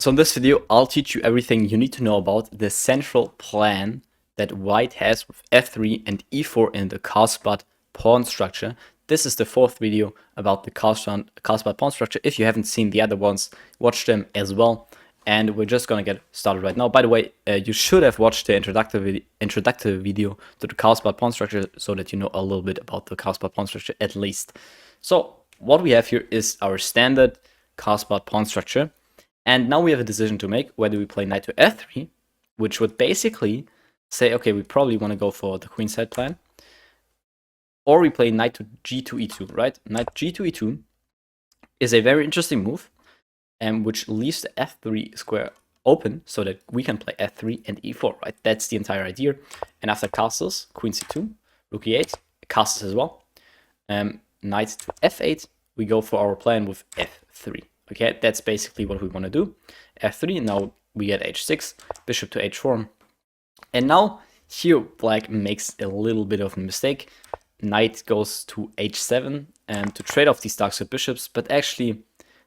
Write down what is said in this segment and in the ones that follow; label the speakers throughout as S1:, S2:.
S1: So in this video, I'll teach you everything you need to know about the central plan that white has with f3 and e4 in the Carlsbad pawn structure. This is the fourth video about the Carlsbad pawn structure. If you haven't seen the other ones, watch them as well. And we're just gonna get started right now. By the way, you should have watched the introductory video to the Carlsbad pawn structure so that you know a little bit about the Carlsbad pawn structure at least. So what we have here is our standard Carlsbad pawn structure. And now we have a decision to make, whether we play knight to f3, which would basically say, okay, we probably want to go for the queenside plan, or we play knight to g2 e2, right? Knight g2 e2 is a very interesting move, which leaves the f3 square open so that we can play f3 and e4, right? That's the entire idea. And after castles, queen c2, rook e8, castles as well, knight to f8, we go for our plan with f3. Okay, that's basically what we want to do. f3, now we get h6, bishop to h4. And now here black makes a little bit of a mistake. Knight goes to h7 and to trade off these dark square bishops, but actually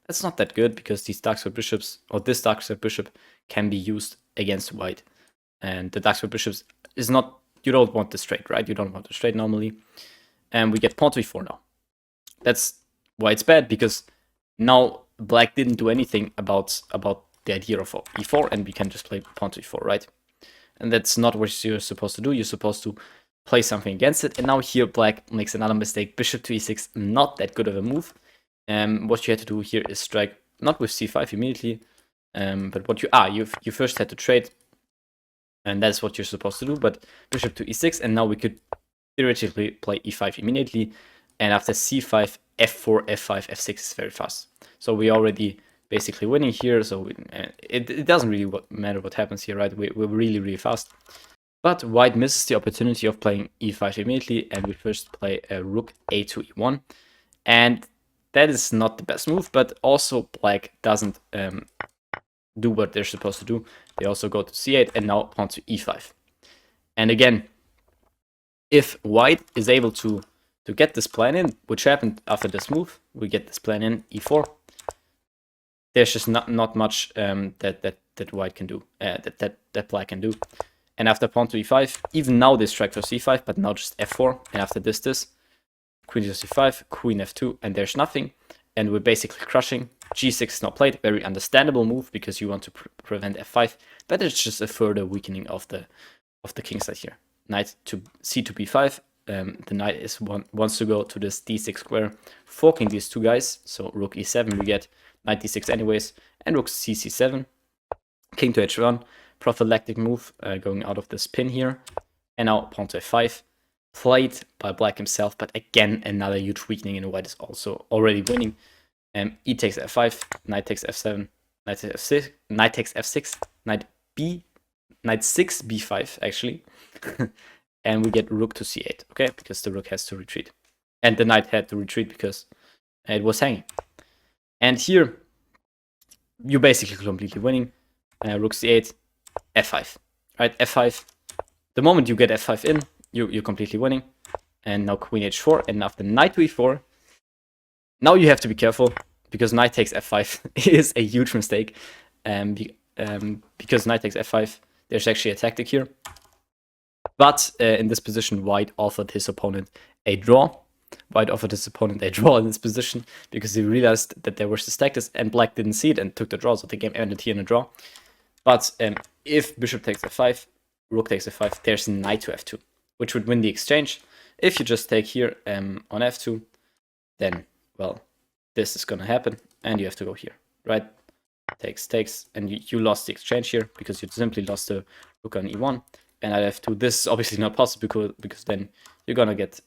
S1: that's not that good because these dark square bishops, or this dark square bishop, can be used against white. And the dark square bishops is not, you don't want this trade, right? You don't want this trade normally. And we get pawn to e4 now. That's why it's bad, because now black didn't do anything about the idea of e4, and we can just play pawn to e4, right? And that's not what you're supposed to do. You're supposed to play something against it. And now here black makes another mistake. Bishop to e6, not that good of a move. What you had to do here is strike not with c5 immediately, but what you first had to trade, and that's what you're supposed to do. But bishop to e6, and now we could theoretically play e5 immediately. And after c5, f4, f5, f6 is very fast. So we already basically winning here. So it doesn't really matter what happens here, right? We're really, really fast. But white misses the opportunity of playing e5 immediately, and we first play a rook a2 e1. And that is not the best move, but also black doesn't do what they're supposed to do. They also go to c8, and now pawn to e5. And again, if white is able to get this plan in, which happened after this move, we get this plan in e4. There's just not much that white can do, that black can do. And after pawn to e5, even now they strike for c5, but now just f4. And after this, queen to c5, queen f2, and there's nothing. And we're basically crushing. g6 is not played, very understandable move because you want to prevent f5. But it's just a further weakening of the kingside here. Knight to c to b5. The knight wants to go to this d6 square, forking these two guys. So rook e7, we get knight d6 anyways, and rook c7, king to h1, prophylactic move going out of this pin here, and now pawn to f5, played by black himself, but again another huge weakening, and white is also already winning. E takes f5, knight takes f7, knight takes f6, knight takes f6, knight 6 b5 actually. And we get rook to c8, okay? Because the rook has to retreat. And the knight had to retreat because it was hanging. And here, you're basically completely winning. Rook c8, f5, right? f5. The moment you get f5 in, you're completely winning. And now queen h4, and after knight to e4, now you have to be careful, because knight takes f5 is a huge mistake. Because knight takes f5, there's actually a tactic here. But in this position, white offered his opponent a draw. White offered his opponent a draw in this position because he realized that there was this tactic, and black didn't see it and took the draw, so the game ended here in a draw. But if bishop takes f5, rook takes f5, there's knight to f2, which would win the exchange. If you just take here on f2, then, well, this is going to happen, and you have to go here, right? Takes, and you lost the exchange here because you simply lost the rook on e1. And at f2, this is obviously not possible because then you're gonna get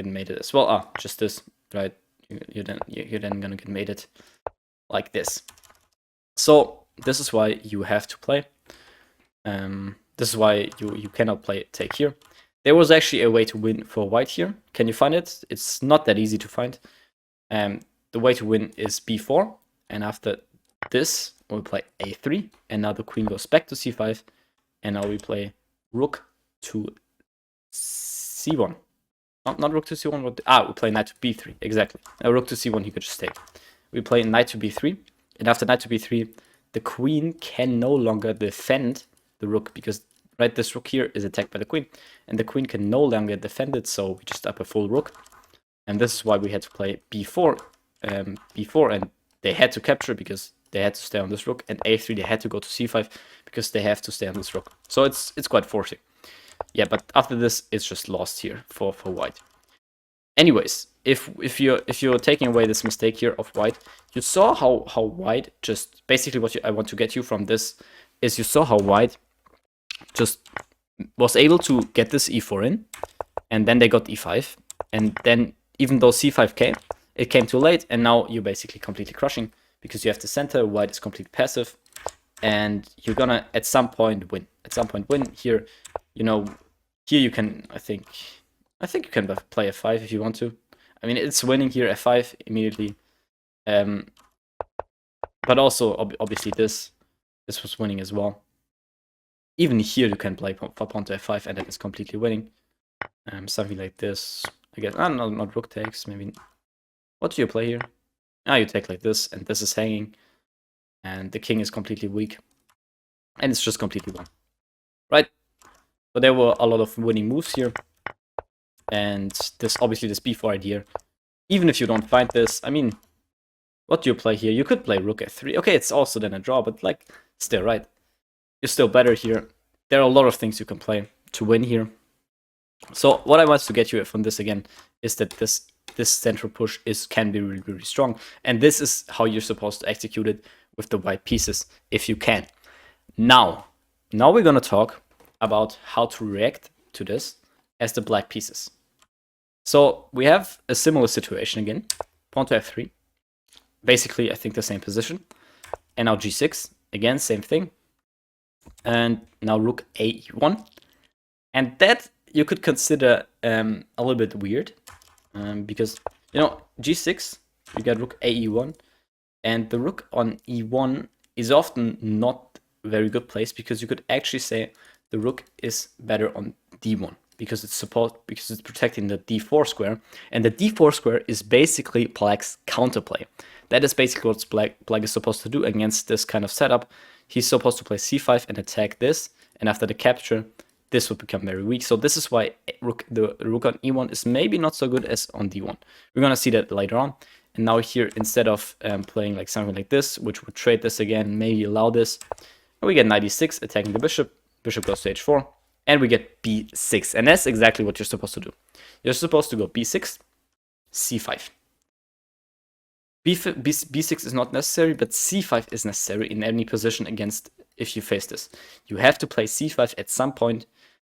S1: mated as well. Just this, right? You're then gonna get mated like this. So this is why you have to play. This is why you cannot play take here. There was actually a way to win for white here. Can you find it? It's not that easy to find. The way to win is b4, and after this we'll play a3, and now the queen goes back to c5. And now we play rook to c1. Not rook to c1, but we play knight to b3, exactly. Rook to c1 you could just take. We play knight to b3, and after knight to b3, the queen can no longer defend the rook because, right, this rook here is attacked by the queen, and the queen can no longer defend it, so we just up a full rook. And this is why we had to play b4, and they had to capture because they had to stay on this rook, and a3 they had to go to c5 because they have to stay on this rook. So it's quite forcing. Yeah, but after this, it's just lost here for white. Anyways, if you're taking away this mistake here of white, you saw how white just basically what I want to get you from this is you saw how white just was able to get this e4 in, and then they got e5, and then even though c5 came, it came too late, and now you're basically completely crushing because you have the center. White is completely passive, and you're gonna at some point win. At some point win here. You know, here you can I think you can play f5 if you want to. I mean, it's winning here f5 immediately, but also obviously this was winning as well. Even here you can play pawn to f5 and that is completely winning. Something like this. I guess not rook takes. Maybe. What do you play here? You take like this, and this is hanging, and the king is completely weak, and it's just completely won. Right? So there were a lot of winning moves here, and this obviously this b4 idea. Even if you don't find this, I mean, what do you play here? You could play rook f3. Okay, it's also then a draw, but like still, right? You're still better here. There are a lot of things you can play to win here. So what I want to get you from this again is that this central push can be really, really strong, and this is how you're supposed to execute it with the white pieces if you can. Now we're gonna talk about how to react to this as the black pieces. So we have a similar situation again. Pawn to f3. Basically, I think the same position. And now g6. Again, same thing. And now rook a1. And that you could consider a little bit weird. Because, you know, g6, you get rook a1. And the rook on e1 is often not a very good place because you could actually say the rook is better on d1. Because it's protecting the d4 square, and the d4 square is basically black's counterplay. That is basically what black is supposed to do against this kind of setup. He's supposed to play c5 and attack this, and after the capture, this would become very weak. So this is why the rook on e1 is maybe not so good as on d1. We're gonna see that later on. And now here, instead of playing like something like this, which would trade this again, maybe allow this, we get knight e6 attacking the bishop. Bishop goes to h4. And we get b6, and that's exactly what you're supposed to do. You're supposed to go b6, c5. b6 is not necessary, but c5 is necessary in any position against if you face this. You have to play c5 at some point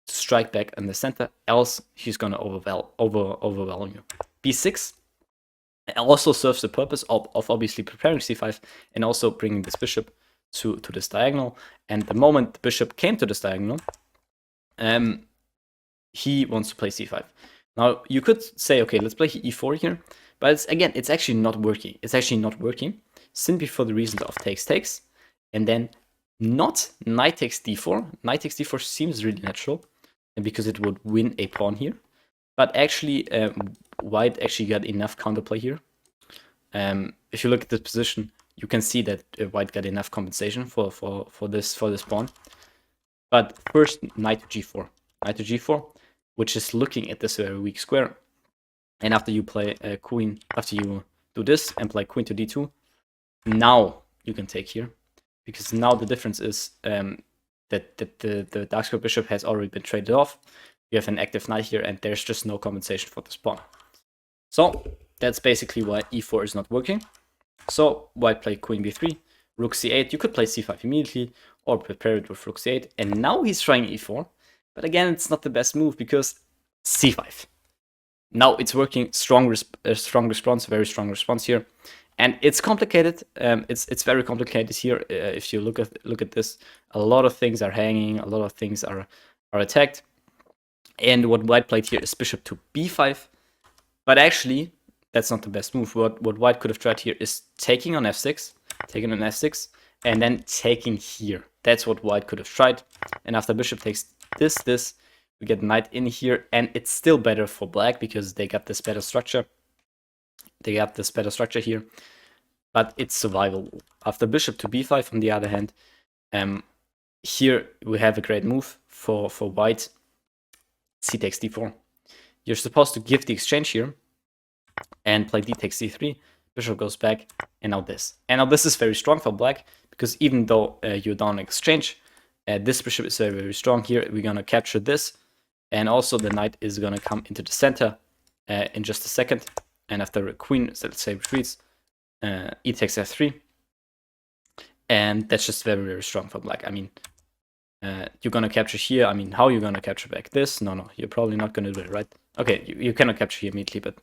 S1: to strike back in the center, else he's going to overwhelm you. b6 also serves the purpose of obviously preparing c5 and also bringing this bishop to this diagonal. And the moment the bishop came to this diagonal, he wants to play c5. Now, you could say, okay, let's play e4 here, but it's actually not working. It's actually not working simply for the reason of takes, and then not knight takes d4. Knight takes d4 seems really natural, and because it would win a pawn here, but actually, white actually got enough counterplay here. If you look at the position, you can see that white got enough compensation for this pawn. But first, knight to g4. Knight to g4, which is looking at this very weak square. And after you play queen, after you do this and play queen to d2, now you can take here. Because now the difference is that the dark square bishop has already been traded off. You have an active knight here, and there's just no compensation for this pawn. So that's basically why e4 is not working. So white played queen b3, rook c8. You could play c5 immediately, or prepare it with rook c8. And now he's trying e4. But again, it's not the best move because c5. Now it's working. Strong response, very strong response here. And it's complicated. It's very complicated here. If you look at this, a lot of things are hanging, a lot of things are attacked. And what white played here is bishop to b5. But actually, that's not the best move. What white could have tried here is taking on f6, and then taking here. That's what white could have tried. And after bishop takes this, we get knight in here, and it's still better for black because they got this better structure. They got this better structure here. but it's survivable. After bishop to b5, on the other hand, here we have a great move for white. C takes d4. You're supposed to give the exchange here and play d takes d3. Bishop goes back, and now this. And now this is very strong for black, because even though you're down exchange, this bishop is very, very strong here. We're gonna capture this, and also the knight is gonna come into the center in just a second. And after the queen, let's say, retreats, e takes f3. And that's just very, very strong for black. I mean, you're gonna capture here. I mean, how are you gonna capture back this? No, you're probably not gonna do it, right? Okay, you cannot capture here immediately, but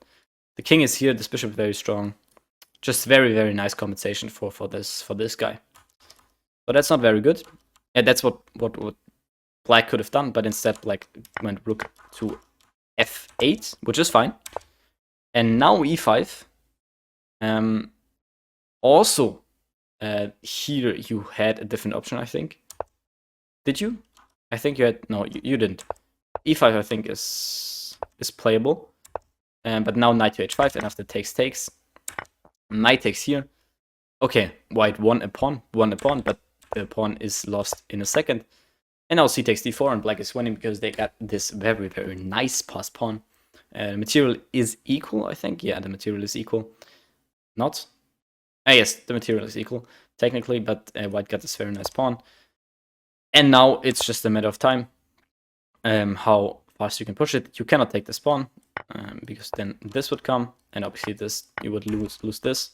S1: the king is here. This bishop is very strong. Just very, very nice compensation for this guy. But that's not very good. And that's what black could have done, but instead black went rook to f8, which is fine. And now e5. Also, here you had a different option, I think. Did you? I think you had... No, you didn't. e5, I think, is playable. But now knight to h5, and after takes. Knight takes here. Okay, white won a pawn, but the pawn is lost in a second. And now c takes d4, and black is winning because they got this very, very nice passed pawn. Material is equal, I think. Yeah, the material is equal. Not? Yes, the material is equal, technically, but white got this very nice pawn. And now it's just a matter of time how fast you can push it. You cannot take this pawn, because then this would come, and obviously this you would lose this.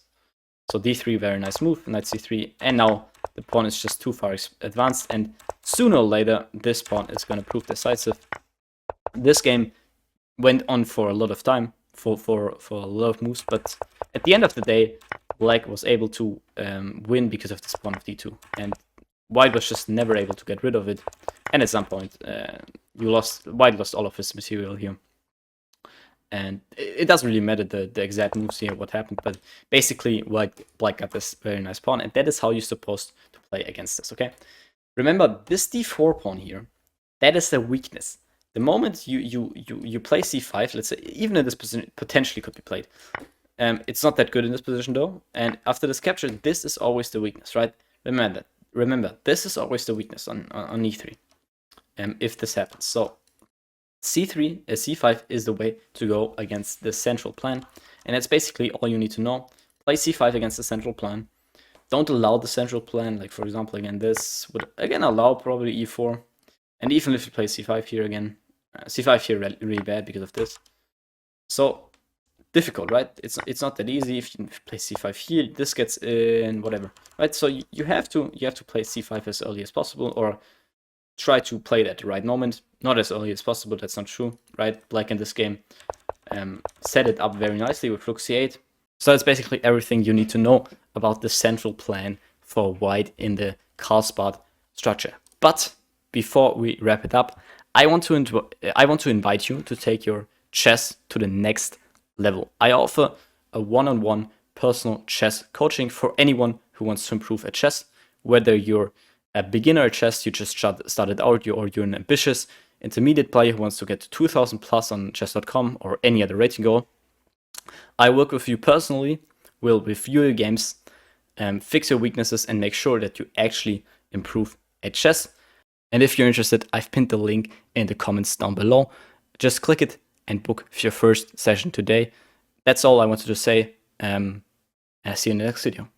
S1: So d3, very nice move, knight c3, and now the pawn is just too far advanced, and sooner or later this pawn is going to prove decisive. This game went on for a lot of time, for a lot of moves, but at the end of the day, black was able to win because of this pawn of d2, and white was just never able to get rid of it. And at some point, white lost all of his material here. And it doesn't really matter the exact moves here, what happened, but basically black got this very nice pawn, and that is how you're supposed to play against this, okay? Remember, this d4 pawn here, that is the weakness. The moment you play c5, let's say, even in this position, potentially could be played. It's not that good in this position though, and after this capture, this is always the weakness, right? Remember, this is always the weakness on e3, if this happens. So c3, c5 is the way to go against the central plan, and that's basically all you need to know. Play c5 against the central plan. Don't allow the central plan, like for example, again, this would again allow probably e4, and even if you play c5 here again, c5 here really bad because of this. So difficult, right? It's not that easy. If you play c5 here, this gets in, whatever, right? So you have to play c5 as early as possible, or try to play it at the right moment. Not as early as possible, that's not true, right? Black in this game set it up very nicely with rook c8. So that's basically everything you need to know about the central plan for white in the Carlsbad structure. But before we wrap it up, I want to invite you to take your chess to the next level. I offer a one-on-one personal chess coaching for anyone who wants to improve at chess, whether you're a beginner at chess, you just started out, or you're an ambitious intermediate player who wants to get to 2000 plus on chess.com or any other rating goal. I work with you personally, will review your games, fix your weaknesses, and make sure that you actually improve at chess. And if you're interested, I've pinned the link in the comments down below. Just click it and book your first session today. That's all I wanted to say. I'll see you in the next video.